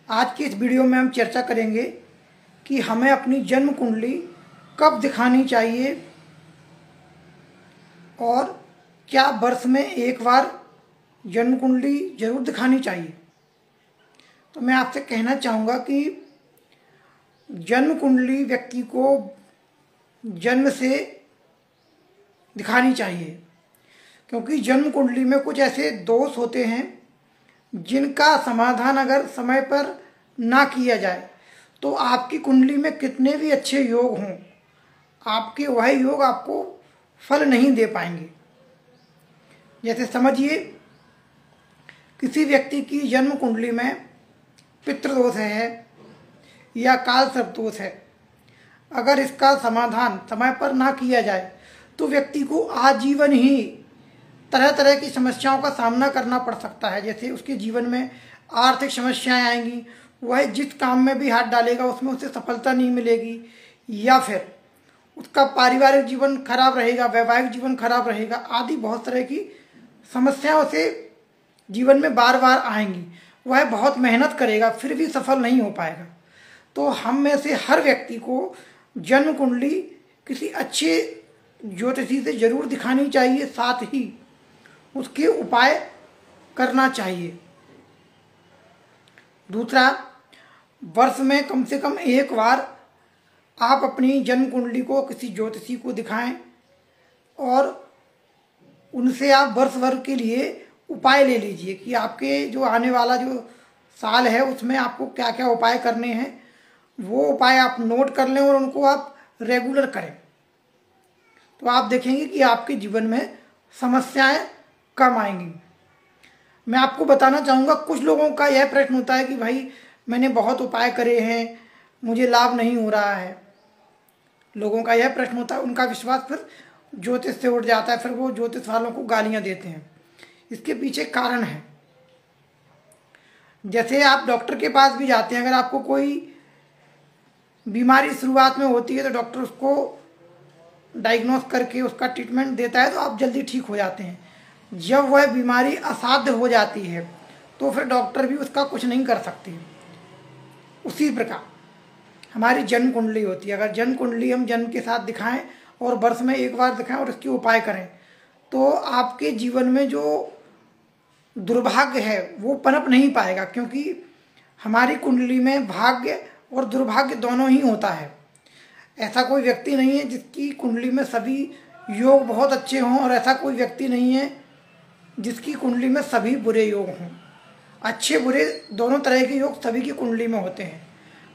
आज की इस वीडियो में हम चर्चा करेंगे कि हमें अपनी जन्म कुंडली कब दिखानी चाहिए और क्या वर्ष में एक बार जन्म कुंडली जरूर दिखानी चाहिए। तो मैं आपसे कहना चाहूँगा कि जन्म कुंडली व्यक्ति को जन्म से दिखानी चाहिए, क्योंकि जन्म कुंडली में कुछ ऐसे दोष होते हैं जिनका समाधान अगर समय पर ना किया जाए तो आपकी कुंडली में कितने भी अच्छे योग हों, आपके वह योग आपको फल नहीं दे पाएंगे। जैसे समझिए किसी व्यक्ति की जन्म कुंडली में पितृदोष है या काल सर्प दोष है, अगर इसका समाधान समय पर ना किया जाए तो व्यक्ति को आजीवन ही तरह तरह की समस्याओं का सामना करना पड़ सकता है। जैसे उसके जीवन में आर्थिक समस्याएं आएंगी, वह जिस काम में भी हाथ डालेगा उसमें उसे सफलता नहीं मिलेगी, या फिर उसका पारिवारिक जीवन खराब रहेगा, वैवाहिक जीवन खराब रहेगा, आदि बहुत तरह की समस्याएं उसे जीवन में बार बार आएंगी। वह बहुत मेहनत करेगा फिर भी सफल नहीं हो पाएगा। तो हम में से हर व्यक्ति को जन्म कुंडली किसी अच्छे ज्योतिषी से जरूर दिखानी चाहिए, साथ ही उसके उपाय करना चाहिए। दूसरा, वर्ष में कम से कम एक बार आप अपनी जन्म कुंडली को किसी ज्योतिषी को दिखाएं और उनसे आप वर्ष भर के लिए उपाय ले लीजिए कि आपके जो आने वाला जो साल है उसमें आपको क्या क्या उपाय करने हैं। वो उपाय आप नोट कर लें और उनको आप रेगुलर करें, तो आप देखेंगे कि आपके जीवन में समस्याएं कम आएंगी। मैं आपको बताना चाहूँगा, कुछ लोगों का यह प्रश्न होता है कि भाई मैंने बहुत उपाय करे हैं, मुझे लाभ नहीं हो रहा है। लोगों का यह प्रश्न होता है, उनका विश्वास फिर ज्योतिष से उठ जाता है, फिर वो ज्योतिष वालों को गालियाँ देते हैं। इसके पीछे कारण है, जैसे आप डॉक्टर के पास भी जाते हैं, अगर आपको कोई बीमारी शुरुआत में होती है तो डॉक्टर उसको डायग्नोस करके उसका ट्रीटमेंट देता है तो आप जल्दी ठीक हो जाते हैं। जब वह बीमारी असाध्य हो जाती है तो फिर डॉक्टर भी उसका कुछ नहीं कर सकते। उसी प्रकार हमारी जन्म कुंडली होती है, अगर जन्म कुंडली हम जन्म के साथ दिखाएं और वर्ष में एक बार दिखाएं और इसके उपाय करें तो आपके जीवन में जो दुर्भाग्य है वो पनप नहीं पाएगा, क्योंकि हमारी कुंडली में भाग्य और दुर्भाग्य दोनों ही होता है। ऐसा कोई व्यक्ति नहीं है जिसकी कुंडली में सभी योग बहुत अच्छे हों, और ऐसा कोई व्यक्ति नहीं है जिसकी कुंडली में सभी बुरे योग हों। अच्छे बुरे दोनों तरह के योग सभी की कुंडली में होते हैं।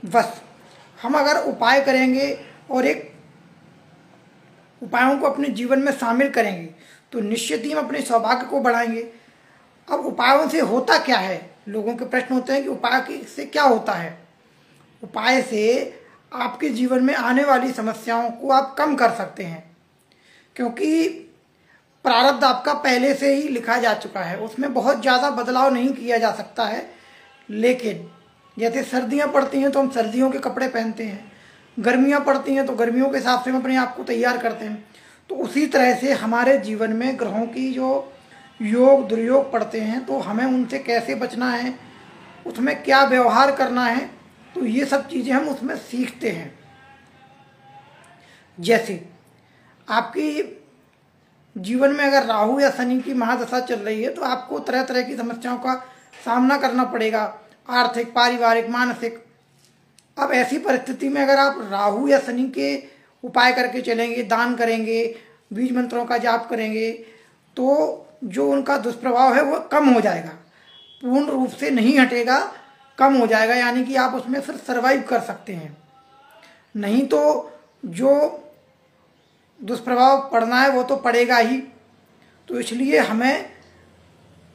बस हम अगर उपाय करेंगे और एक उपायों को अपने जीवन में शामिल करेंगे तो निश्चित ही हम अपने सौभाग्य को बढ़ाएंगे। अब उपायों से होता क्या है, लोगों के प्रश्न होते हैं कि उपाय से क्या होता है। उपाय से आपके जीवन में आने वाली समस्याओं को आप कम कर सकते हैं, क्योंकि प्रारब्ध आपका पहले से ही लिखा जा चुका है, उसमें बहुत ज़्यादा बदलाव नहीं किया जा सकता है। लेकिन जैसे सर्दियाँ पड़ती हैं तो हम सर्दियों के कपड़े पहनते हैं, गर्मियाँ पड़ती हैं तो गर्मियों के हिसाब से हम अपने आप को तैयार करते हैं। तो उसी तरह से हमारे जीवन में ग्रहों की जो योग दुर्योग पड़ते हैं तो हमें उनसे कैसे बचना है, उसमें क्या व्यवहार करना है, तो ये सब चीज़ें हम उसमें सीखते हैं। जैसे आपकी जीवन में अगर राहु या शनि की महादशा चल रही है तो आपको तरह तरह की समस्याओं का सामना करना पड़ेगा, आर्थिक, पारिवारिक, मानसिक। अब ऐसी परिस्थिति में अगर आप राहु या शनि के उपाय करके चलेंगे, दान करेंगे, बीज मंत्रों का जाप करेंगे, तो जो उनका दुष्प्रभाव है वो कम हो जाएगा, पूर्ण रूप से नहीं हटेगा, कम हो जाएगा, यानी कि आप उसमें फिर सर्वाइव कर सकते हैं। नहीं तो जो दुष्प्रभाव पड़ना है वो तो पड़ेगा ही। तो इसलिए हमें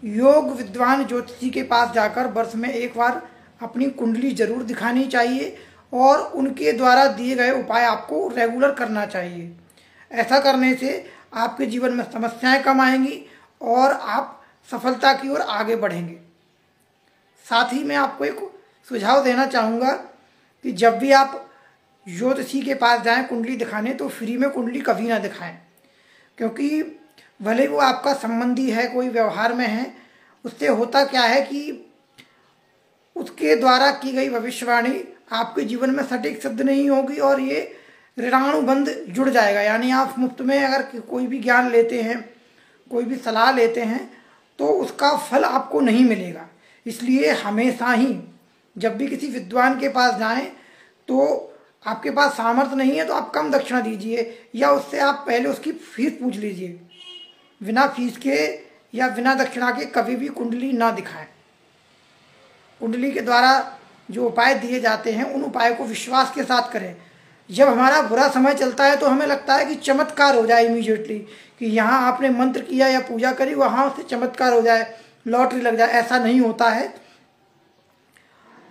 योग विद्वान ज्योतिषी के पास जाकर वर्ष में एक बार अपनी कुंडली जरूर दिखानी चाहिए और उनके द्वारा दिए गए उपाय आपको रेगुलर करना चाहिए। ऐसा करने से आपके जीवन में समस्याएं कम आएंगी और आप सफलता की ओर आगे बढ़ेंगे। साथ ही मैं आपको एक सुझाव देना चाहूँगा कि जब भी आप ज्योतिषी के पास जाएं कुंडली दिखाने तो फ्री में कुंडली कभी ना दिखाएं, क्योंकि भले वो आपका संबंधी है, कोई व्यवहार में है, उससे होता क्या है कि उस उसके द्वारा की गई भविष्यवाणी आपके जीवन में सटीक सिद्ध नहीं होगी और ये ऋणानुबंध जुड़ जाएगा। यानी आप मुफ्त में अगर कोई भी ज्ञान लेते हैं, कोई भी सलाह लेते हैं, तो उसका फल आपको नहीं मिलेगा। इसलिए हमेशा ही जब भी किसी विद्वान के पास जाएं तो आपके पास सामर्थ्य नहीं है तो आप कम दक्षिणा दीजिए या उससे आप पहले उसकी फीस पूछ लीजिए। बिना फीस के या बिना दक्षिणा के कभी भी कुंडली ना दिखाएं। कुंडली के द्वारा जो उपाय दिए जाते हैं उन उपायों को विश्वास के साथ करें। जब हमारा बुरा समय चलता है तो हमें लगता है कि चमत्कार हो जाए इमीडिएटली, कि यहाँ आपने मंत्र किया या पूजा करी वहाँ से चमत्कार हो जाए, लॉटरी लग जाए। ऐसा नहीं होता है।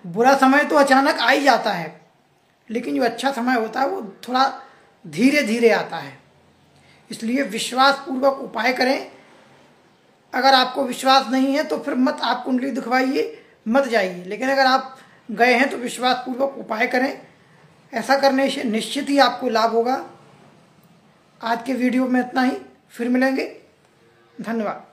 बुरा समय तो अचानक आ ही जाता है, लेकिन जो अच्छा समय होता है वो थोड़ा धीरे धीरे आता है। इसलिए विश्वास पूर्वक उपाय करें। अगर आपको विश्वास नहीं है तो फिर मत आप कुंडली दिखवाइए, मत जाइए। लेकिन अगर आप गए हैं तो विश्वास पूर्वक उपाय करें। ऐसा करने से निश्चित ही आपको लाभ होगा। आज के वीडियो में इतना ही, फिर मिलेंगे। धन्यवाद।